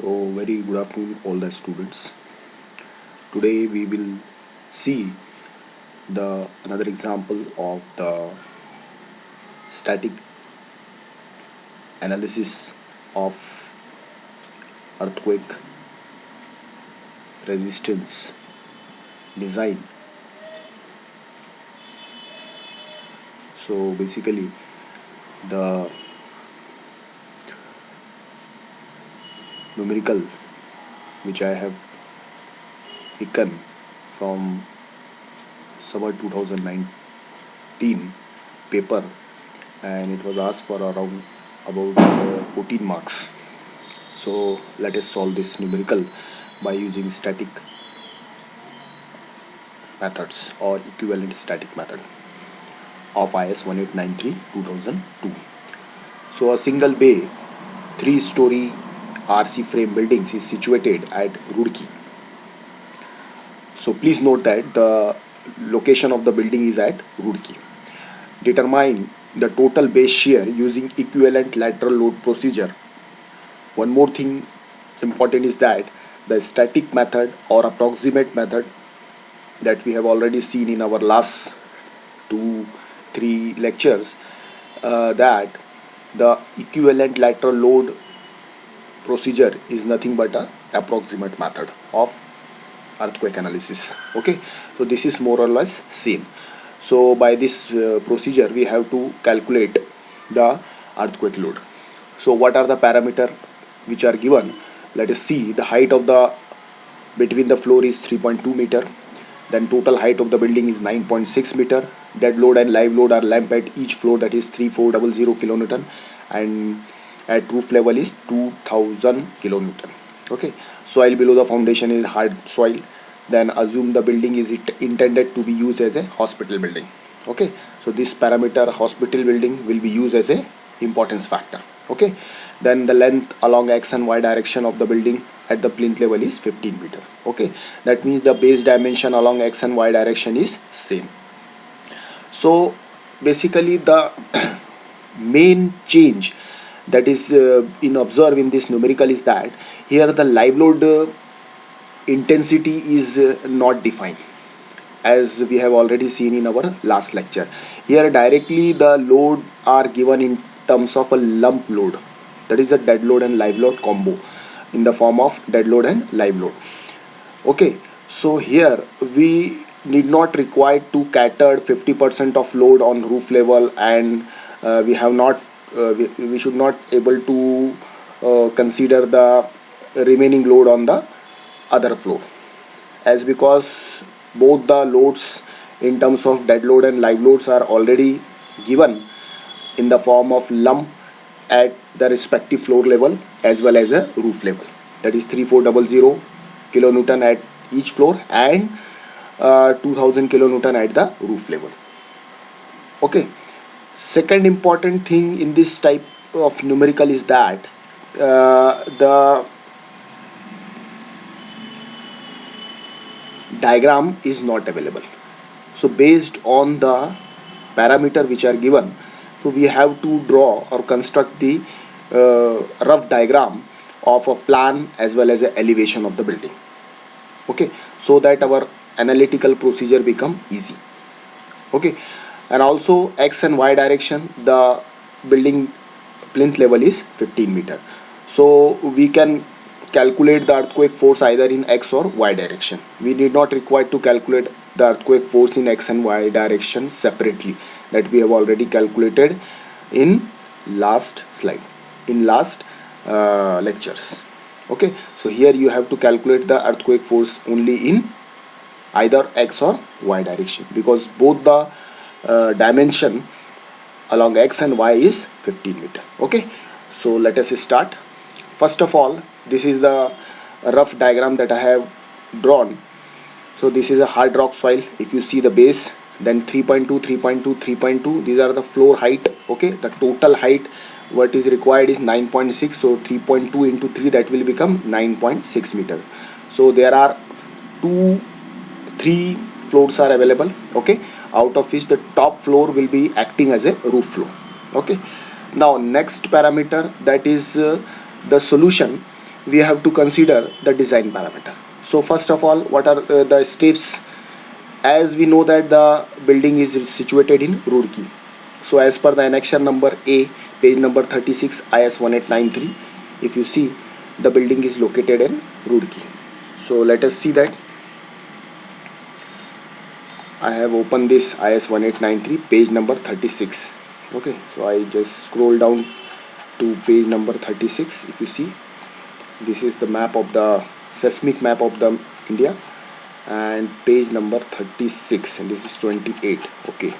So very good afternoon all the students. Today we will see the another example of the static analysis of earthquake resistance design. So basically the numerical which I have taken from summer 2019 paper, and it was asked for around about 14 marks. So let us solve this numerical by using static methods or equivalent static method of IS 1893 2002. So a single bay 3-story RC frame buildings is situated at Roorkee. So please note that the location of the building is at Roorkee. Determine the total base shear using equivalent lateral load procedure. One more thing important is that the static method or approximate method that we have already seen in our last 2-3 lectures, that the equivalent lateral load procedure is nothing but a approximate method of earthquake analysis. Okay, so this is more or less same. So by this procedure we have to calculate the earthquake load. So what are the parameters which are given? Let us see. The height of the between the floor is 3.2 meter. Then total height of the building is 9.6 meter. Dead load and live load are lamp at each floor, that is 3400 kilonewton, and at roof level is 2000 kilonewton. Okay, soil below the foundation is hard soil. Then assume the building is intended to be used as a hospital building. Okay, so this parameter hospital building will be used as a importance factor. Okay, then the length along x and y direction of the building at the plinth level is 15 meter. Okay, that means the base dimension along x and y direction is same. So basically the main change that is in observe in this numerical is that here the live load intensity is not defined, as we have already seen in our last lecture. Here directly the load are given in terms of a lump load, that is a dead load and live load combo in the form of dead load and live load. Okay, so here we need not require to cater 50% of load on roof level, and we have not we should not able to consider the remaining load on the other floor, as because both the loads in terms of dead load and live loads are already given in the form of lump at the respective floor level as well as a roof level, that is 3400 kilonewton at each floor and 2000 kilonewton at the roof level. Okay, second important thing in this type of numerical is that the diagram is not available. So based on the parameter which are given, so we have to draw or construct the rough diagram of a plan as well as a elevation of the building. Okay, so that our analytical procedure become easy. Okay, and also x and y direction, the building plinth level is 15 meter, so we can calculate the earthquake force either in x or y direction. We need not require to calculate the earthquake force in x and y direction separately, that we have already calculated in last slide, in last lectures. Okay, so here you have to calculate the earthquake force only in either x or y direction, because both the dimension along x and y is 15 meter. Okay, so let us start. First of all, this is the rough diagram that I have drawn. So this is a hard rock soil. If you see the base, then 3.2, 3.2, 3.2, these are the floor height. Okay, the total height what is required is 9.6, so 3.2 into 3, that will become 9.6 meter. So there are 3 floors are available. Okay, out of which the top floor will be acting as a roof floor. Okay, now next parameter, that is the solution we have to consider the design parameter. So first of all, what are the steps? As we know that the building is situated in Roorkee. So as per the annexure number A, page number 36, IS 1893, if you see, the building is located in Roorkee. So let us see that. I have opened this IS 1893, page number 36. Okay, so I just scroll down to page number 36. If you see, this is the map of the seismic map of the India, and page number 36, and this is 28. Okay,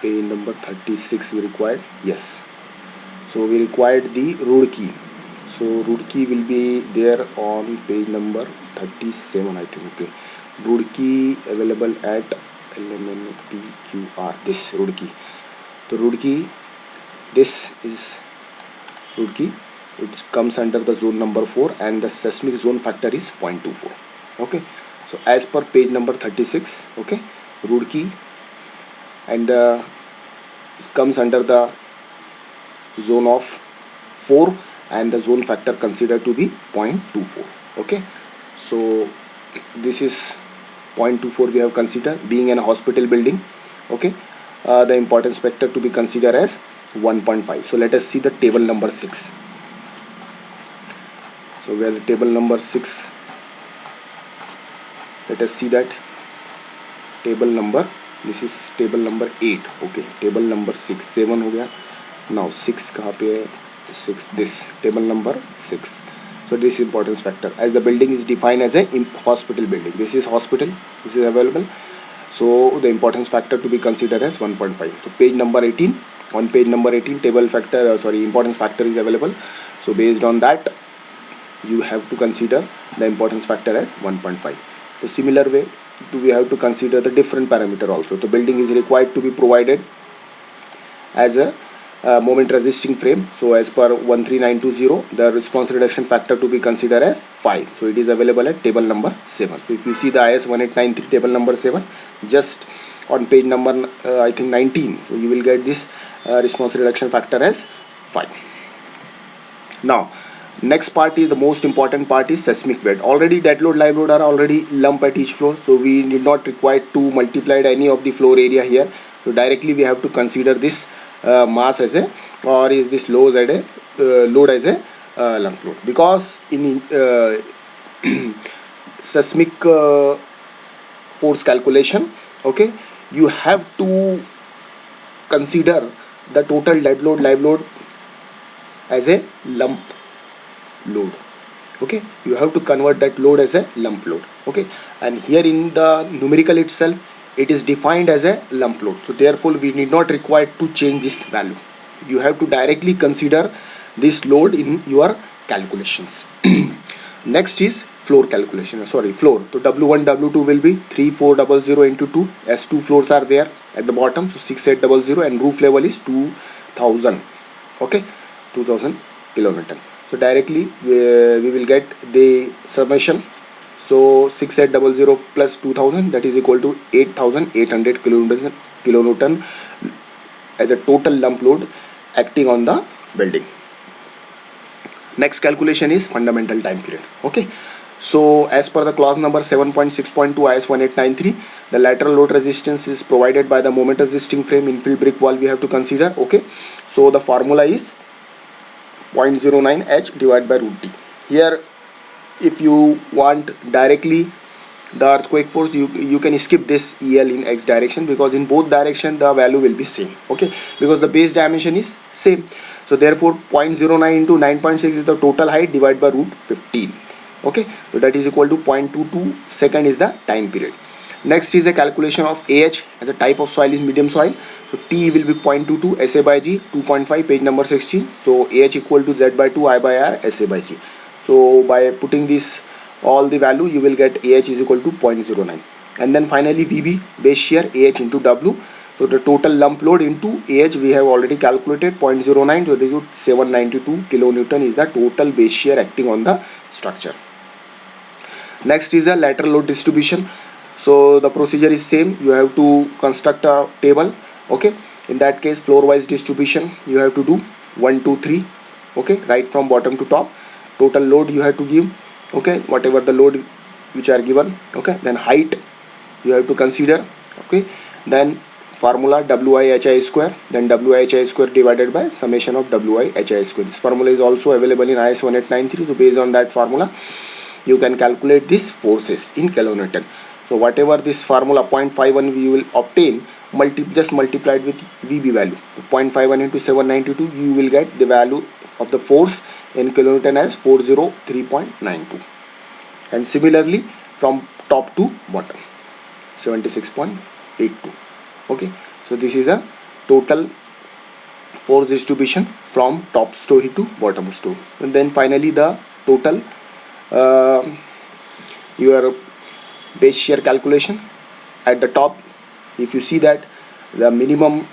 page number 36 we required. Yes, so we required the Roorkee. So Roorkee will be there on page number 37, I think. Okay, Roorkee available at LMNPQR, this Roorkee. So Roorkee, this is Roorkee. It comes under the zone number 4 and the seismic zone factor is 0.24. Okay, so as per page number 36, okay, Roorkee and comes under the zone of 4 and the zone factor considered to be 0.24. Okay, so this is 0.24 we have considered, being an hospital building. Okay, the importance factor to be considered as 1.5. So let us see the table number 6. So where the table number 6, let us see that table number, this is table number 8. Okay, table number 6, 7 हो गया. Now 6 कहाँ पे है? 6, this table number 6. So this importance factor, as the building is defined as a hospital building. This is hospital, this is available. So the importance factor to be considered as 1.5. So page number 18, on page number 18 table factor, importance factor is available. So based on that, you have to consider the importance factor as 1.5. So similar way, we have to consider the different parameter also. The building is required to be provided as a moment resisting frame. So as per 13920, the response reduction factor to be considered as 5. So it is available at table number 7. So if you see the IS 1893 table number 7, just on page number I think 19, so you will get this response reduction factor as 5. Now next part is the most important part, is seismic weight. Already dead load, live load are already lumped at each floor, so we need not require to multiply any of the floor area here. So directly we have to consider this mass as a, or is this load as a lump load, because in seismic force calculation, okay, you have to consider the total dead load, live load as a lump load. Okay, you have to convert that load as a lump load. Okay, and here in the numerical itself, it is defined as a lump load. So therefore we need not require to change this value. You have to directly consider this load in your calculations. Next is floor calculation. Floor. So W1, W2 will be 3400 into 2, as 2 floors are there at the bottom. So 6800, and roof level is 2000. Okay, 2000 kilonewton. So directly we will get the summation. So 6800 plus 2000, that is equal to 8800 kilonewton as a total lump load acting on the building. Next calculation is fundamental time period. Okay, so as per the clause number 7.6.2 IS 1893, the lateral load resistance is provided by the moment resisting frame infill brick wall we have to consider. Okay, so the formula is 0.09 H divided by root D. Here if you want directly the earthquake force, you can skip this EL in X direction, because in both direction the value will be same. Okay, because the base dimension is same. So therefore 0.09 into 9.6 is the total height divided by root 15. Okay, so that is equal to 0.22 second is the time period. Next is a calculation of AH, as a type of soil is medium soil. So T will be 0.22, SA by G 2.5, page number 16. So AH equal to Z by 2, I by R, SA by G. So by putting this all the value, you will get AH is equal to 0.09. And then finally VB, base shear, AH into W. So the total lump load into AH we have already calculated 0.09. So this is 792 kilonewton is the total base shear acting on the structure. Next is a lateral load distribution. So the procedure is same. You have to construct a table. Okay, in that case floor wise distribution you have to do 1 2 3. Okay, right from bottom to top. total load you have to give, okay, whatever the load which are given, okay. Then height you have to consider, okay. Then formula WIHI square, then WIHI square divided by summation of WIHI square. This formula is also available in IS 1893. So based on that formula you can calculate this forces in kilonewton. So whatever this formula 0.51 we will obtain, just multiplied with VB value, 0.51 into 792, you will get the value of the force in kilonewton as 403.92. And similarly from top to bottom, 76.82. okay. So this is a total force distribution from top story to bottom story. And then finally the total your base shear calculation. At the top, if you see that the minimum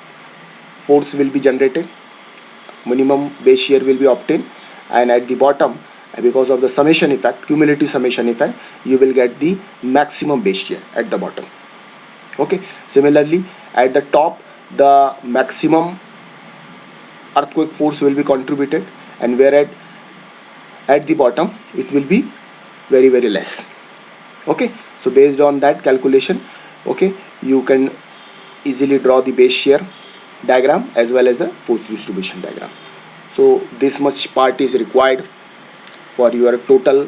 force will be generated, minimum base shear will be obtained, and at the bottom, because of the summation effect, cumulative summation effect, you will get the maximum base shear at the bottom, okay. Similarly at the top, the maximum earthquake force will be contributed, and where at the bottom it will be very less, okay. So based on that calculation, okay, you can easily draw the base shear diagram as well as the force distribution diagram. So this much part is required for your total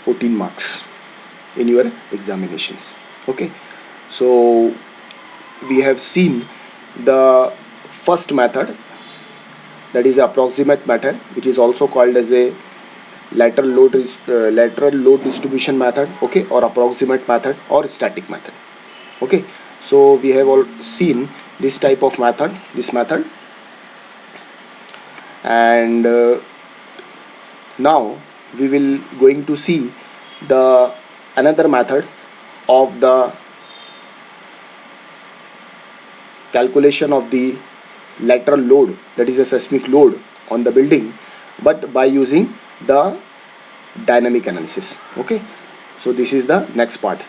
14 marks in your examinations, okay. So we have seen the first method, that is approximate method, which is also called as a lateral load distribution method, okay, or approximate method or static method, okay. So we have all seen this type of method, this method, and now we will going to see the another method of the calculation of the lateral load, that is a seismic load on the building, but by using the dynamic analysis, okay. So this is the next part,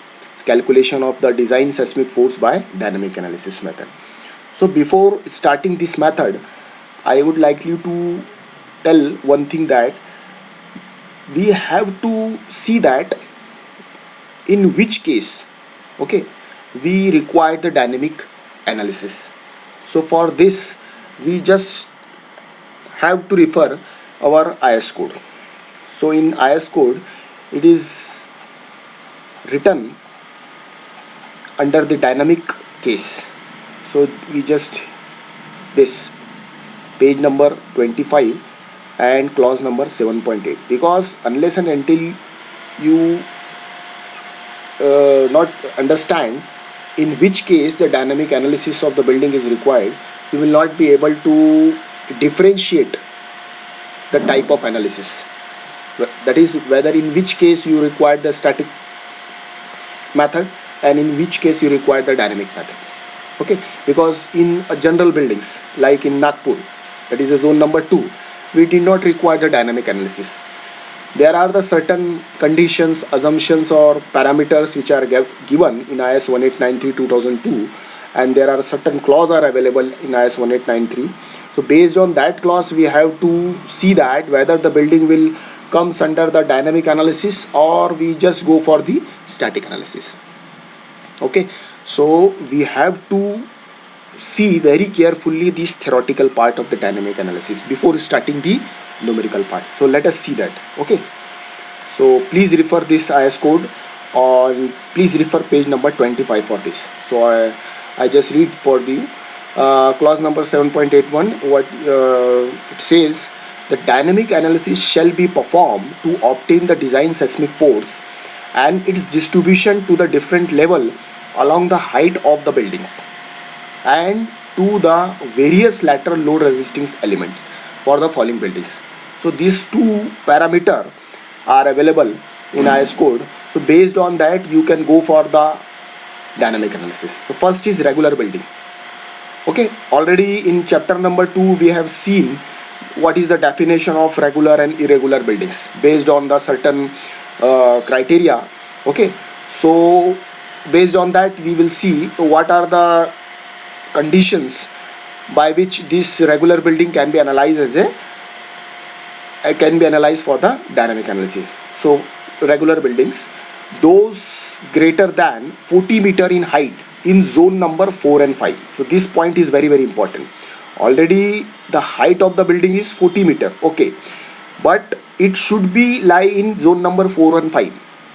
calculation of the design seismic force by dynamic analysis method. So before starting this method, I would like you to tell one thing, that we have to see that in which case, okay, we require the dynamic analysis. So for this we just have to refer our IS code. So in IS code it is written under the dynamic case. So we just this page number 25 and clause number 7.8, because unless and until you not understand in which case the dynamic analysis of the building is required, you will not be able to differentiate the type of analysis, that is whether in which case you require the static method and in which case you require the dynamic method, okay. Because in general buildings like in Nagpur, that is a zone number 2, we did not require the dynamic analysis. There are the certain conditions, assumptions or parameters which are given in IS 1893-2002, and there are certain clauses are available in IS 1893. So based on that clause, we have to see that whether the building will comes under the dynamic analysis or we just go for the static analysis, okay. So we have to see very carefully this theoretical part of the dynamic analysis before starting the numerical part. So let us see that, okay. So please refer this IS code, or please refer page number 25 for this. So I just read for you clause number 7.81. What it says: the dynamic analysis shall be performed to obtain the design seismic force and its distribution to the different level along the height of the buildings and to the various lateral load resisting elements for the following buildings. So these two parameters are available in IS code. So based on that you can go for the dynamic analysis. So first is regular building, okay. Already in chapter number 2 we have seen what is the definition of regular and irregular buildings based on the certain criteria, okay. So based on that we will see what are the conditions by which this regular building can be analyzed can be analyzed for the dynamic analysis. So regular buildings, those greater than 40 meter in height in zone number 4 and 5. So this point is very important. Already the height of the building is 40 meter, okay, but it should be lie in zone number 4 and 5.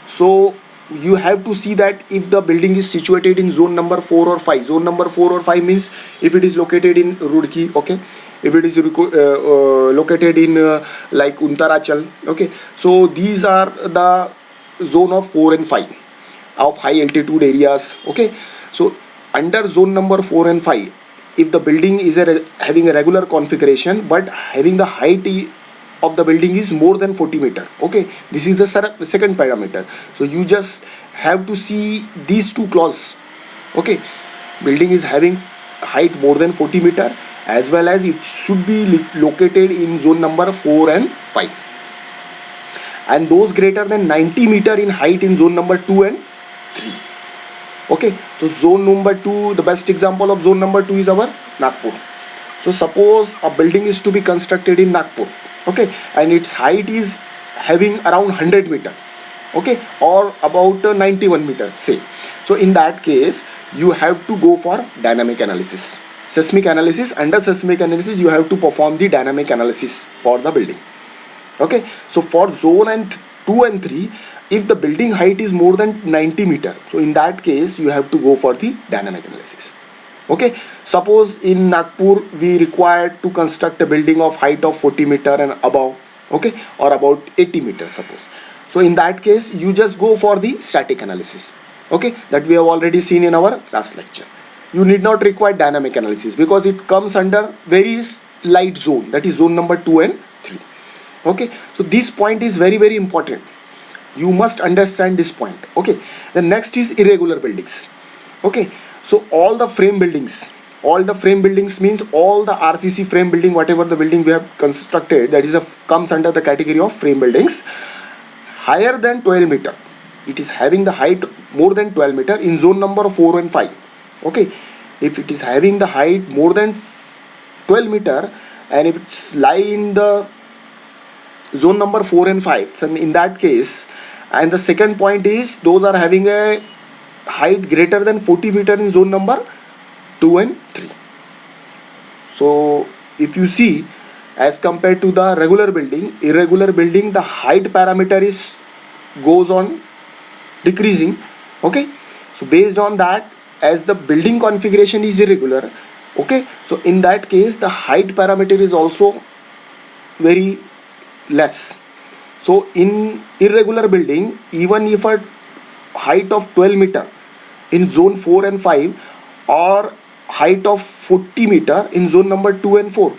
So you have to see that if the building is situated in zone number 4 or 5. Zone number 4 or 5 means if it is located in Roorkee, okay, if it is located in like Untarachal, okay. So these are the zone of 4 and 5 of high altitude areas, okay. So under zone number 4 and 5, if the building is having a regular configuration but having the height of the building is more than 40 meter, okay, this is the second parameter. So you just have to see these two clauses, okay. Building is having height more than 40 meter, as well as it should be located in zone number 4 and 5, and those greater than 90 meter in height in zone number 2 and 3, okay. So zone number 2, the best example of zone number 2 is our Nagpur. So suppose a building is to be constructed in Nagpur, okay, and its height is having around 100 meter, okay, or about 91 meter, say. So in that case you have to go for dynamic analysis, seismic analysis. Under seismic analysis you have to perform the dynamic analysis for the building, okay. So for zone and 2 and 3, if the building height is more than 90 meter, so in that case you have to go for the dynamic analysis, okay. Suppose in Nagpur we required to construct a building of height of 40 meter and above, okay, or about 80 meters suppose. So in that case you just go for the static analysis, okay, that we have already seen in our last lecture. You need not require dynamic analysis because it comes under very light zone, that is zone number 2 and 3, okay. So this point is very important. You must understand this point, okay. The next is irregular buildings, okay. So all the frame buildings means all the RCC frame building, whatever the building we have constructed, that is comes under the category of frame buildings higher than 12 meter. It is having the height more than 12 meter in zone number 4 and 5, okay. If it is having the height more than 12 meter and if it's lie in the zone number 4 and 5, so in that case, and the second point is those are having a height greater than 40 meter in zone number 2 and 3. So if you see, as compared to the regular building, irregular building, the height parameter is goes on decreasing, okay. So based on that, as the building configuration is irregular, okay, so in that case the height parameter is also very less. So in irregular building, even if a height of 12 meter in zone 4 and 5 or height of 40 meter in zone number 2 and 4,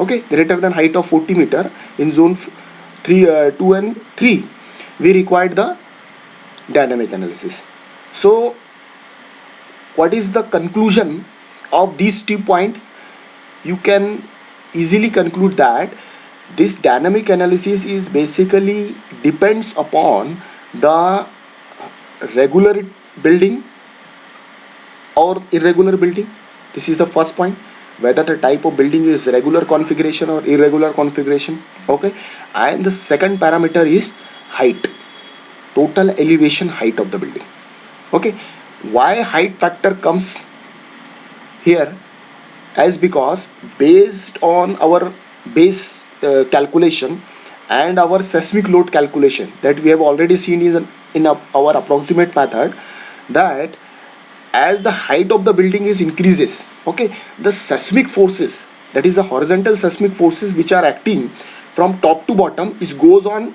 okay, greater than height of 40 meter in zone 2 and 3, we required the dynamic analysis. So what is the conclusion of these 2 points? You can easily conclude that this dynamic analysis is basically depends upon the regular building or irregular building. This is the first point, whether the type of building is regular configuration or irregular configuration, okay. And the second parameter is height, total elevation height of the building, okay. Why height factor comes here? As because based on our base calculation and our seismic load calculation that we have already seen in our approximate method, that as the height of the building is increases, okay, the seismic forces, that is the horizontal seismic forces which are acting from top to bottom, is goes on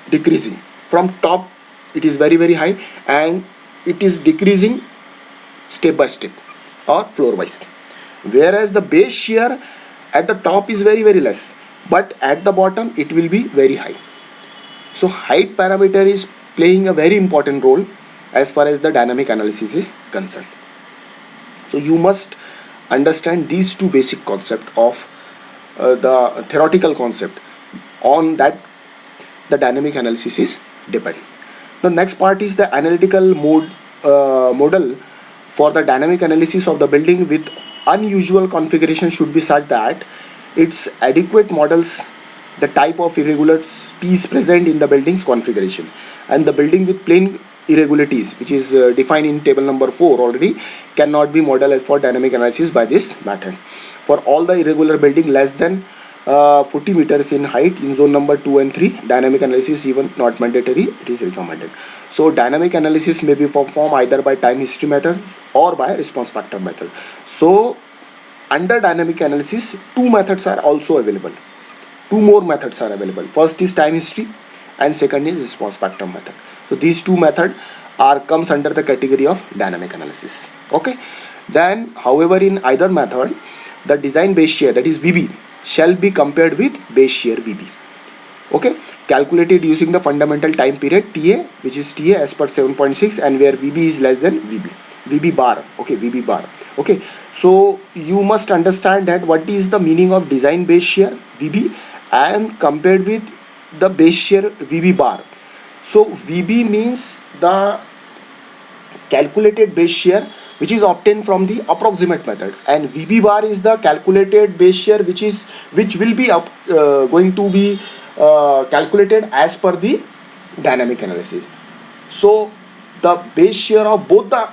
decreasing. From top it is very high and it is decreasing step by step or floor wise, whereas the base shear at the top is very less, but at the bottom it will be very high. So height parameter is playing a very important role as far as the dynamic analysis is concerned. So you must understand these 2 basic concepts of the theoretical concept, on that the dynamic analysis is depend. The next part is the analytical model for the dynamic analysis of the building with unusual configuration should be such that its adequate models the type of irregularities present in the building's configuration. And the building with plain irregularities, which is defined in table number 4 already, cannot be modeled as for dynamic analysis by this method. For all the irregular building less than 40 meters in height in zone number 2 and 3, dynamic analysis even not mandatory, it is recommended. So dynamic analysis may be performed either by time history method or by response spectrum method. So under dynamic analysis, two methods are also available. Two more methods are available. First is time history and second is response spectrum method. So these two methods are comes under the category of dynamic analysis. Okay. Then, however, in either method, the design base shear, that is VB, shall be compared with base shear VB. Okay, calculated using the fundamental time period TA, which is TA as per 7.6, and where VB is less than VB bar. Okay, VB bar. Okay, so you must understand that what is the meaning of design base shear VB and compared with the base shear VB bar. So VB means the calculated base shear which is obtained from the approximate method, and VB bar is the calculated base shear which will be going to be calculated as per the dynamic analysis. So the base shear of both the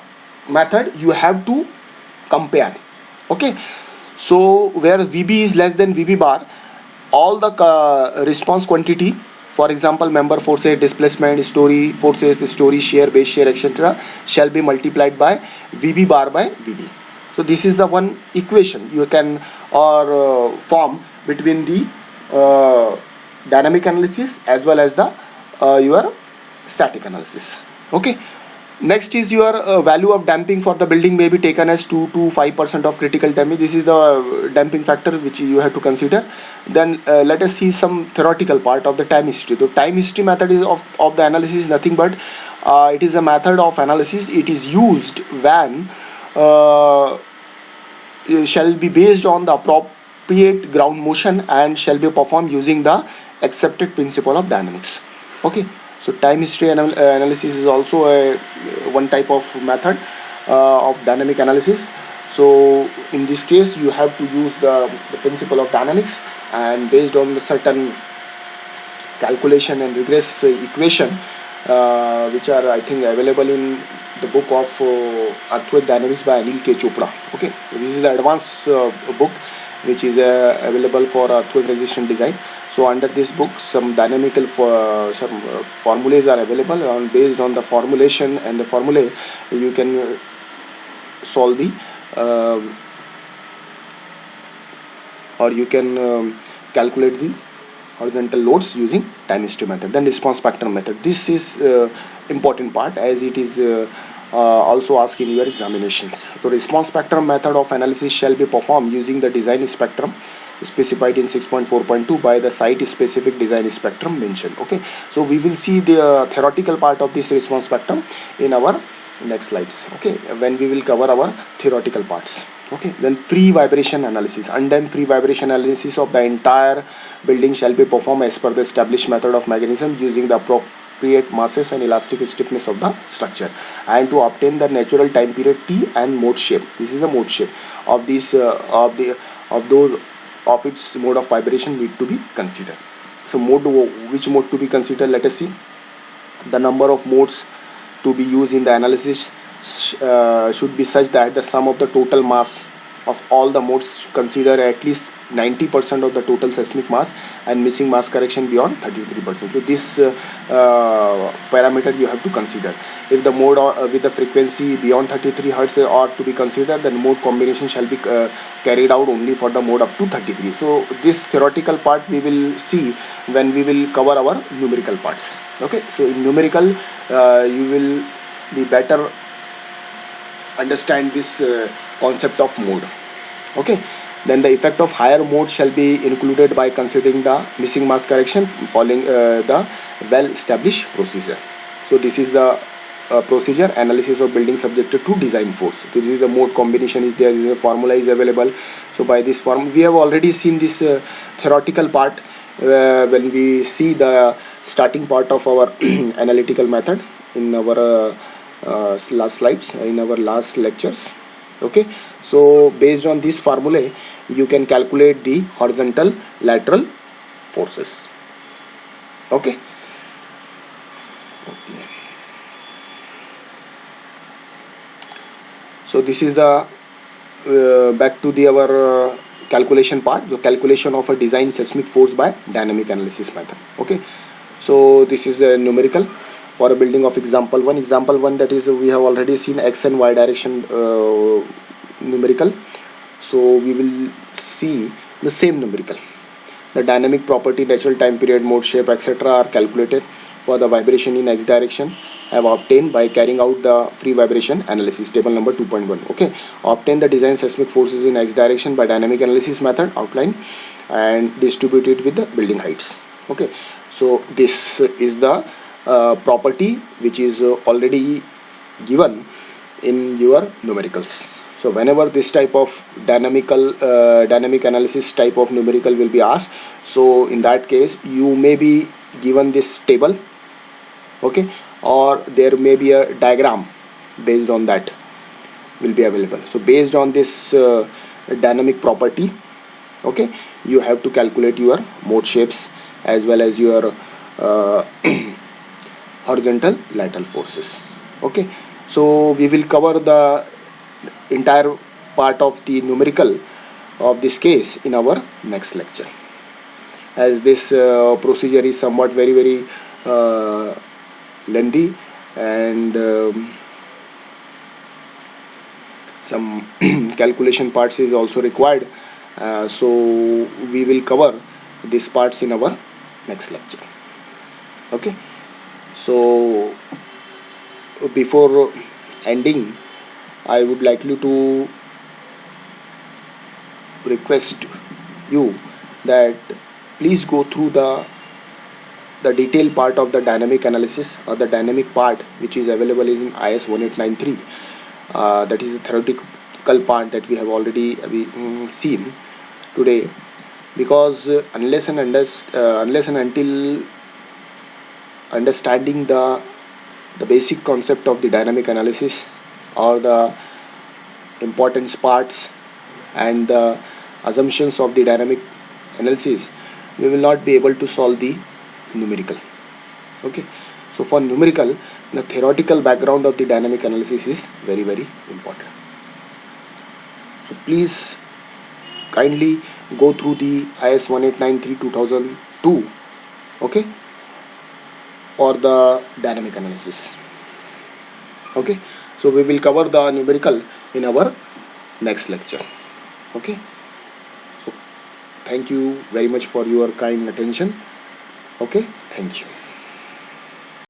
method you have to compare. Okay, so where VB is less than VB bar, all the response quantity, for example member forces, displacement, story forces, story shear, base shear, etc., shall be multiplied by VB bar by VB. So this is the one equation you can form between the dynamic analysis as well as the your static analysis. Okay, next is your value of damping for the building may be taken as 2 to 5% of critical damage. This is the damping factor which you have to consider. Then let us see some theoretical part of the time history. The time history method is of the analysis is nothing but it is a method of analysis. It is used when shall be based on the appropriate ground motion and shall be performed using the accepted principle of dynamics. Okay, so time history analysis is also a one type of method of dynamic analysis. So in this case you have to use the principle of dynamics, and based on the certain calculation and regress equation which are I think available in the book of Earthquake Dynamics by Anil K. Chopra. Okay, so this is the advanced book which is available for earthquake resistant design. So under this book some dynamical some formulas are available, and based on the formulation and the formulae you can solve the or you can calculate the horizontal loads using time history method. Then response spectrum method, this is important part as it is also asked in your examinations. So response spectrum method of analysis shall be performed using the design spectrum specified in 6.4.2 by the site specific design spectrum mentioned. Okay, so we will see the theoretical part of this response spectrum in our next slides. Okay, when we will cover our theoretical parts. Okay, then free vibration analysis. Undamped free vibration analysis of the entire building shall be performed as per the established method of mechanism using the appropriate masses and elastic stiffness of the structure, and to obtain the natural time period T and mode shape. This is the mode shape of this of its mode of vibration need to be considered. So which mode to be considered? Let us see. The number of modes to be used in the analysis should be such that the sum of the total mass of all the modes consider at least 90% of the total seismic mass and missing mass correction beyond 33%. So this parameter you have to consider. If the mode with the frequency beyond 33 Hz are to be considered, then mode combination shall be carried out only for the mode up to 33. So this theoretical part we will see when we will cover our numerical parts. Okay, so in numerical you will be better understand this concept of mode. Okay, then the effect of higher mode shall be included by considering the missing mass correction following the well established procedure. So this is the procedure analysis of building subjected to design force. So this is the mode combination is there, the formula is available. So by this form we have already seen this theoretical part when we see the starting part of our analytical method in our last slides, in our last lectures. Okay, so based on this formula you can calculate the horizontal lateral forces. Okay. So this is the back to the our calculation part, the calculation of a design seismic force by dynamic analysis method. Okay, so this is a numerical for a building of example 1. Example 1, that is we have already seen x and y direction numerical. So we will see the same numerical. The dynamic property, natural time period, mode, shape, etc. are calculated for the vibration in x direction, have obtained by carrying out the free vibration analysis, table number 2.1. Okay, obtain the design seismic forces in x direction by dynamic analysis method, outline and distributed with the building heights. Okay, so this is the property which is already given in your numericals. So whenever this type of dynamic analysis type of numerical will be asked, so in that case you may be given this table, okay, or there may be a diagram based on that will be available. So based on this dynamic property, okay, you have to calculate your mode shapes as well as your horizontal lateral forces. Okay, so we will cover the entire part of the numerical of this case in our next lecture, as this procedure is somewhat very lengthy and some calculation parts is also required, so we will cover these parts in our next lecture. Okay, so before ending, I would like you to request you that please go through the detailed part of the dynamic analysis, or the dynamic part which is available in IS 1893. That is the theoretical part that we have already seen today, because unless and until understanding the basic concept of the dynamic analysis, or the importance parts and the assumptions of the dynamic analysis, we will not be able to solve the numerical. Okay, so for numerical, the theoretical background of the dynamic analysis is very important. So please kindly go through the IS 1893-2002, okay, for the dynamic analysis. Okay, so we will cover the numerical in our next lecture. Okay, so thank you very much for your kind attention. Okay, thank you.